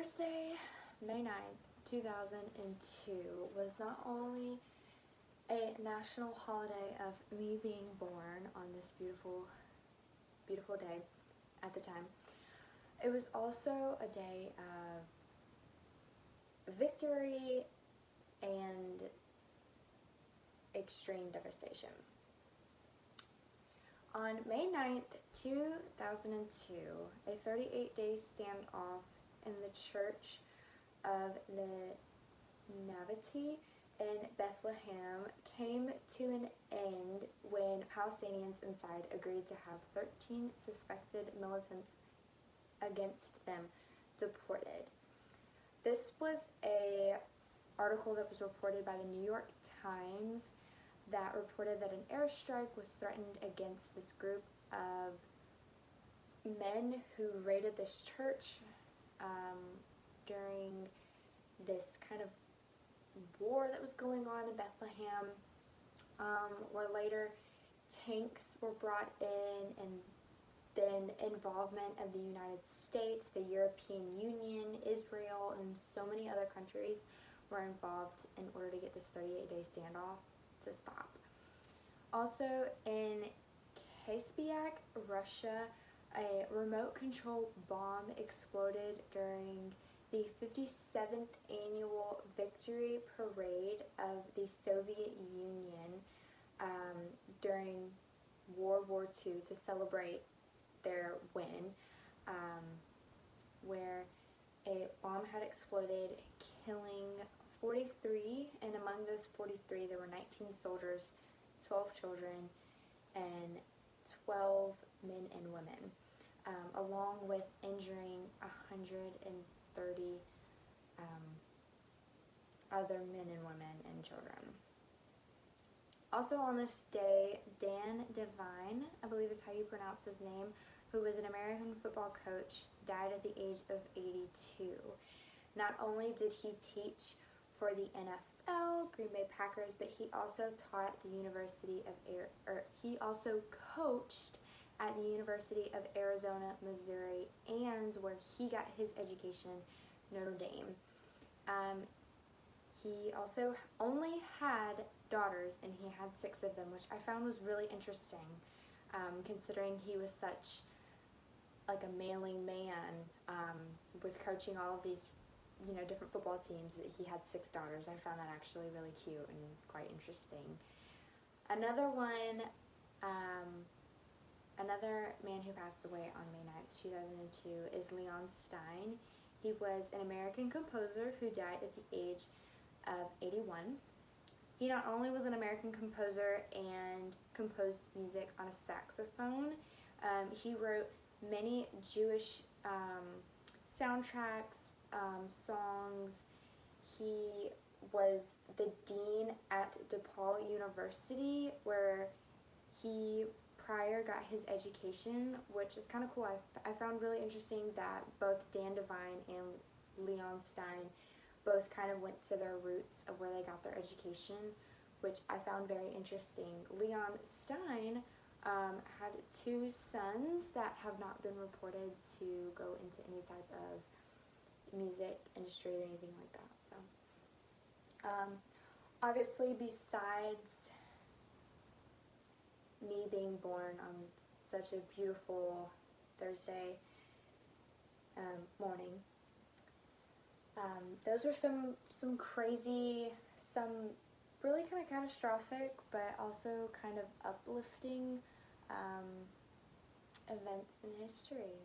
Thursday, May 9th, 2002 was not only a national holiday of me being born on this beautiful, beautiful day at the time, it was also a day of victory and extreme devastation. On May 9th, 2002, a 38-day standoff in the Church of the Nativity in Bethlehem came to an end when Palestinians inside agreed to have 13 suspected militants against them deported. This was an article that was reported by the New York Times that reported that an airstrike was threatened against this group of men who raided this church during this kind of war that was going on in Bethlehem, where later tanks were brought in, and then involvement of the United States, the European Union, Israel, and so many other countries were involved in order to get this 38-day standoff to stop. Also in Kaspiak, Russia, a remote control bomb exploded during the 57th annual victory parade of the Soviet Union during World War II to celebrate their win, where a bomb had exploded, killing 43, and among those 43 there were 19 soldiers, 12 children, and 12 men and women, along with injuring 130 other men and women and children. Also on this day, Dan Devine, I believe is how you pronounce his name, who was an American football coach, died at the age of 82. Not only did he teach for the NFL, Green Bay Packers, but he also taught the University of he also coached at the University of Arizona, Missouri, and where he got his education, Notre Dame. He also only had daughters, and he had 6 of them, which I found was really interesting, considering he was such like a manly man with coaching all of these different football teams, that he had 6 daughters. I found that actually really cute and quite interesting. Another one, another man who passed away on May 9th, 2002 is Leon Stein. He was an American composer who died at the age of 81. He not only was an American composer and composed music on a saxophone, he wrote many Jewish soundtracks, songs. He was the dean at DePaul University, where he prior got his education, which is kind of cool. I found really interesting that both Dan Devine and Leon Stein both kind of went to their roots of where they got their education, which I found very interesting. Leon Stein had 2 sons that have not been reported to go into any type of music industry or anything like that. So, obviously, besides me being born on such a beautiful Thursday morning, those were some crazy, some really kind of catastrophic, but also kind of uplifting events in history.